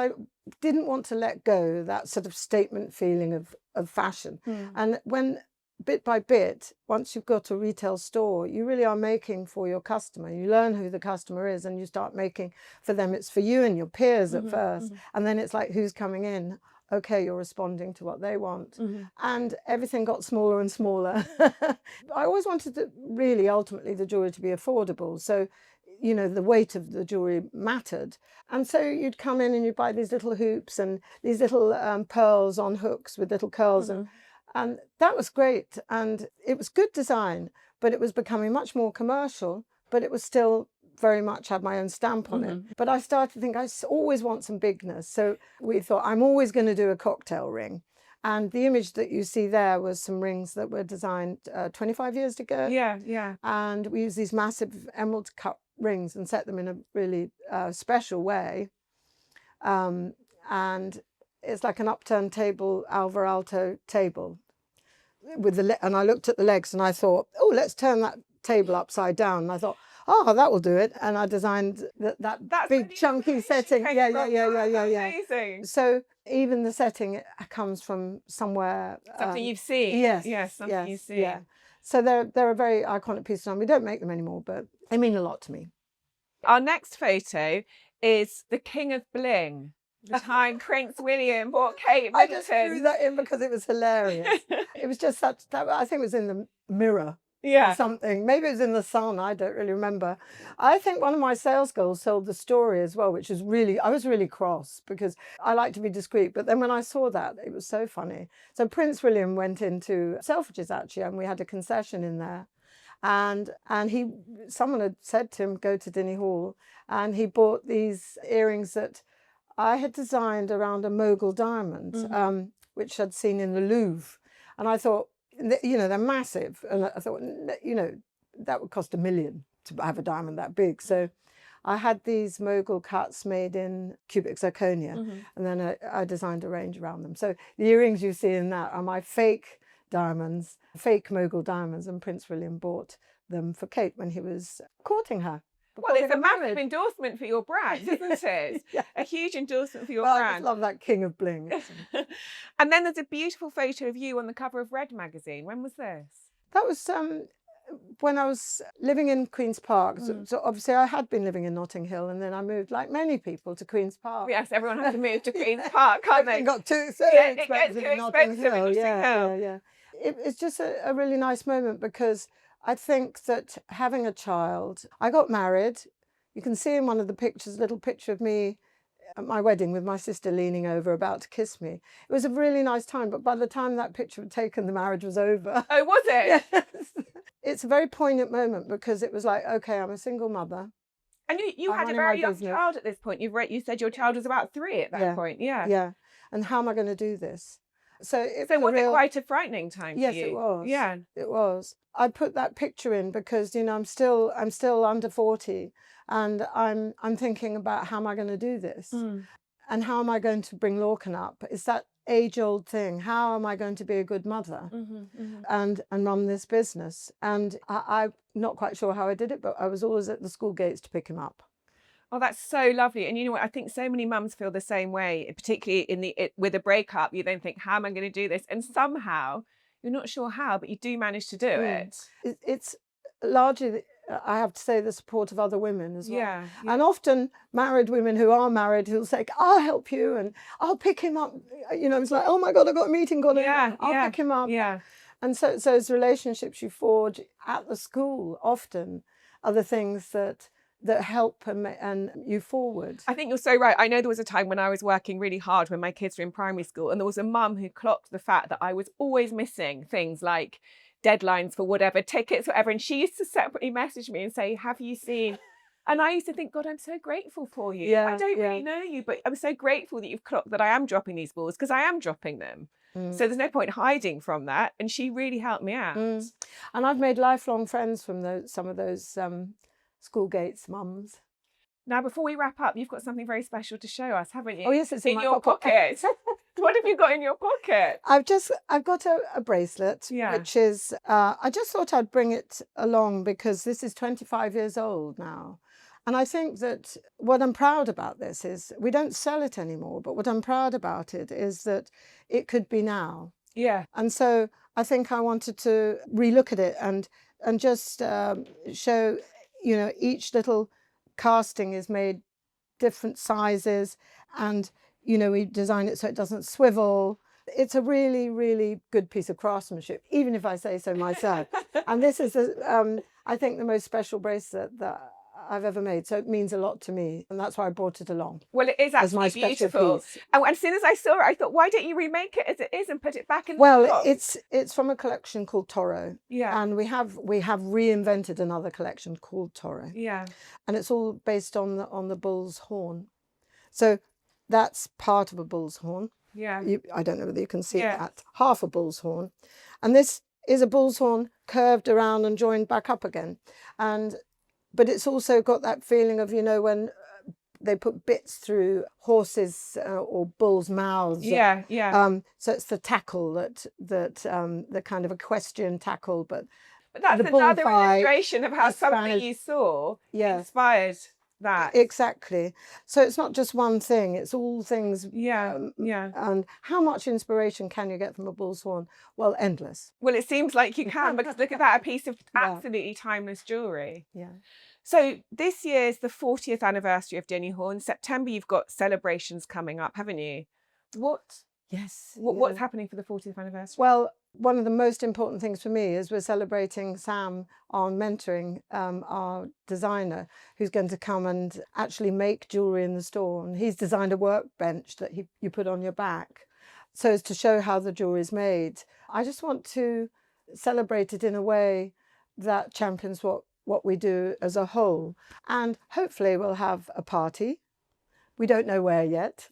I didn't want to let go that sort of statement feeling of fashion. And when bit by bit, once you've got a retail store, you really are making for your customer. You learn who the customer is and you start making for them. It's for you and your peers at first. And then it's like, who's coming in? Okay, you're responding to what they want. And everything got smaller and smaller. I always wanted really, ultimately, the jewellery to be affordable. So, you know, the weight of the jewellery mattered. And so you'd come in and you'd buy these little hoops and these little pearls on hooks with little curls. And that was great. And it was good design, but it was becoming much more commercial, but it was still very much had my own stamp on it. But I started to think I always want some bigness. So we thought, I'm always going to do a cocktail ring. And the image that you see there was some rings that were designed 25 years ago. Yeah. And we used these massive emerald cut rings and set them in a really special way. And it's like an upturned table, Alvar Aalto table. And I looked at the legs and I thought, oh, let's turn that table upside down. And I thought, oh, that will do it. And I designed that big chunky setting. Yeah. Amazing. So even the setting comes from somewhere. Something you've seen. Yes. Something you've seen. Yeah. So they're a very iconic piece of design. We don't make them anymore, but they mean a lot to me. Our next photo is the King of Bling. The time Prince William bought Kate Middleton. I just threw that in because it was hilarious. It was just that I think it was in the Mirror. Or something. Maybe it was in the Sun. I don't really remember. I think one of my sales girls sold the story as well, which was I was really cross because I like to be discreet. But then when I saw that, it was so funny. So Prince William went into Selfridges actually, and we had a concession in there. And someone had said to him, go to Dinny Hall, and he bought these earrings that I had designed around a mogul diamond, which I'd seen in the Louvre. And I thought, you know, they're massive. And I thought, you know, that would cost $1 million to have a diamond that big. So I had these mogul cuts made in cubic zirconia. And then I designed a range around them. So the earrings you see in that are my fake diamonds, fake mogul diamonds. And Prince William bought them for Kate when he was courting her. Well, it's a massive endorsement for your brand, isn't it? A huge endorsement for your brand. I just love that King of Bling. And then there's a beautiful photo of you on the cover of Red magazine. When was this? That was when I was living in Queen's Park. So obviously I had been living in Notting Hill, and then I moved, like many people, to Queen's Park. Yes, everyone has to move to Queen's Park, can't they? It got too expensive in Notting Hill. Yeah. It's just a really nice moment because I think that having a child, I got married. You can see in one of the pictures, a little picture of me at my wedding with my sister leaning over about to kiss me. It was a really nice time, but by the time that picture was taken, the marriage was over. Oh, was it? Yes. It's a very poignant moment because it was like, okay, I'm a single mother. And you had a very young child at this point. You said your child was about 3 at that point. Yeah. And how am I going to do this? So was it quite a frightening time for you? Yes, it was. Yeah, it was. I put that picture in because, you know, I'm still under 40, and I'm thinking about how am I going to do this, and how am I going to bring Lorcan up? It's that age-old thing. How am I going to be a good mother and run this business? And I'm not quite sure how I did it, but I was always at the school gates to pick him up. Oh, that's so lovely. And you know what? I think so many mums feel the same way, particularly with a breakup. You then think, how am I going to do this? And somehow, you're not sure how, but you do manage to do it. It's largely, I have to say, the support of other women as well. Yeah. And often married women who are married who'll say, I'll help you and I'll pick him up. You know, it's like, oh my God, I've got a meeting, I'll pick him up. Yeah. And so those relationships you forge at the school often are the things that help and you forward. I think you're so right. I know there was a time when I was working really hard when my kids were in primary school, and there was a mum who clocked the fact that I was always missing things like deadlines for whatever, tickets, whatever. And she used to separately message me and say, have you seen? And I used to think, God, I'm so grateful for you. I don't really know you, but I'm so grateful that you've clocked that I am dropping these balls, because I am dropping them. So there's no point hiding from that. And she really helped me out. And I've made lifelong friends from some of those school gates mums. Now, before we wrap up, you've got something very special to show us, haven't you? Oh yes, it's in your pocket. What have you got in your pocket? I've got a bracelet, which is I just thought I'd bring it along because this is 25 years old now, And I think that what I'm proud about this is we don't sell it anymore, but what I'm proud about it is that it could be now. Yeah. And so I think I wanted to relook at it and just show, you know, each little casting is made different sizes, and, you know, we design it so it doesn't swivel. It's a really, really good piece of craftsmanship, even if I say so myself. And this is, I think, the most special bracelet that I've ever made. So it means a lot to me. And that's why I brought it along. Well, it is actually beautiful. And as soon as I saw it, I thought, why don't you remake it as it is and put it back in the box? It's from a collection called Toro. Yeah. And we have reinvented another collection called Toro. Yeah. And it's all based on the bull's horn. So that's part of a bull's horn. Yeah. I don't know whether you can see that. Half a bull's horn. And this is a bull's horn curved around and joined back up again. But it's also got that feeling of, you know, when they put bits through horses or bulls' mouths. Yeah, yeah. So it's the tackle that the kind of equestrian tackle, but that's another illustration of how something you saw inspired that. Exactly. So it's not just one thing, it's all things. Yeah. And how much inspiration can you get from a bull's horn? Well, endless. Well, it seems like you can, because look at that, a piece of absolutely timeless jewellery. Yeah. So this year's the 40th anniversary of Dinny Hall. In September, you've got celebrations coming up, haven't you? What's happening for the 40th anniversary? Well, one of the most important things for me is we're celebrating Sam on mentoring our designer, who's going to come and actually make jewellery in the store. And he's designed a workbench that you put on your back so as to show how the jewellery is made. I just want to celebrate it in a way that champions what we do as a whole. And hopefully we'll have a party. We don't know where yet.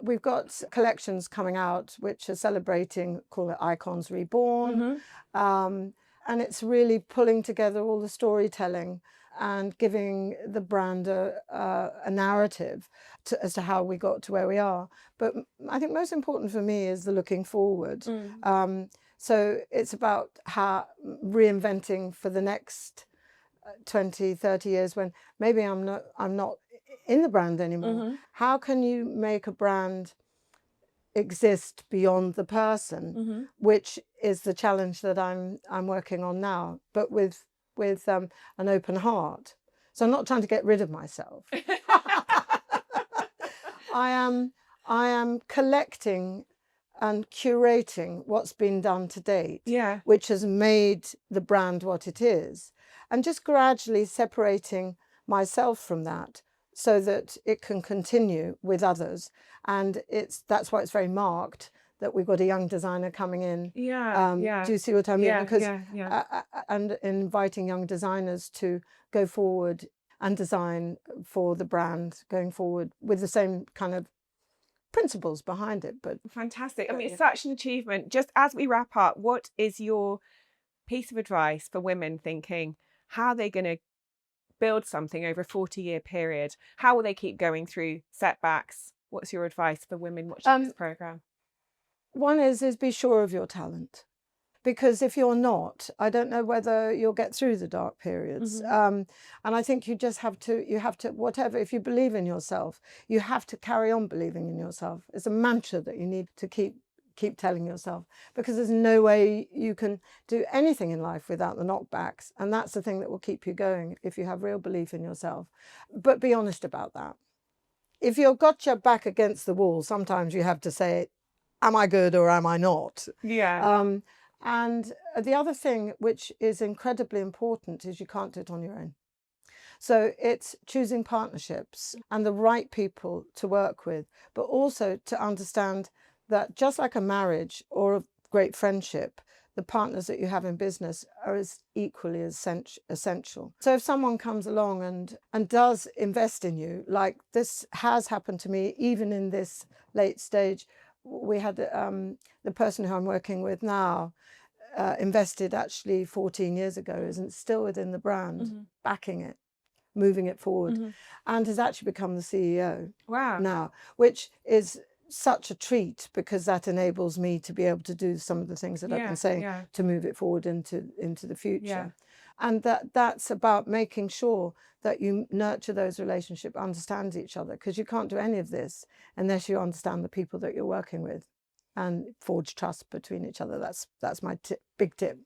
We've got collections coming out which are celebrating, call it Icons Reborn. Mm-hmm. And it's really pulling together all the storytelling and giving the brand a narrative as to how we got to where we are. But I think most important for me is the looking forward. So it's about how reinventing for the next 20, 30 years when maybe I'm not in the brand anymore. Mm-hmm. How can you make a brand exist beyond the person, mm-hmm. which is the challenge that I'm working on now, but with an open heart. So I'm not trying to get rid of myself. I am collecting and curating what's been done to date, which has made the brand what it is, and just gradually separating myself from that so that it can continue with others. And that's why it's very marked that we've got a young designer coming in. Do you see what I mean? Because and inviting young designers to go forward and design for the brand going forward with the same kind of principles behind it. But fantastic. I mean, it's such an achievement. Just as we wrap up, what is your piece of advice for women thinking, how are they going to build something over a 40-year period? How will they keep going through setbacks? What's your advice for women watching this programme? One is be sure of your talent. Because if you're not, I don't know whether you'll get through the dark periods. Mm-hmm. And I think you have to, whatever, if you believe in yourself, you have to carry on believing in yourself. It's a mantra that you need to keep telling yourself, because there's no way you can do anything in life without the knockbacks. And that's the thing that will keep you going, if you have real belief in yourself. But be honest about that. If you've got your back against the wall, sometimes you have to say, am I good or am I not? Yeah. And the other thing which is incredibly important is you can't do it on your own. So it's choosing partnerships and the right people to work with, but also to understand that just like a marriage or a great friendship, the partners that you have in business are as equally essential. So if someone comes along and does invest in you, like this has happened to me, even in this late stage, we had the person who I'm working with now invested actually 14 years ago, isn't still within the brand, mm-hmm. backing it, moving it forward, mm-hmm. and has actually become the CEO now, which is such a treat, because that enables me to be able to do some of the things that I've been saying to move it forward into the future. And that's about making sure that you nurture those relationships, understand each other, because you can't do any of this unless you understand the people that you're working with and forge trust between each other. That's my big tip.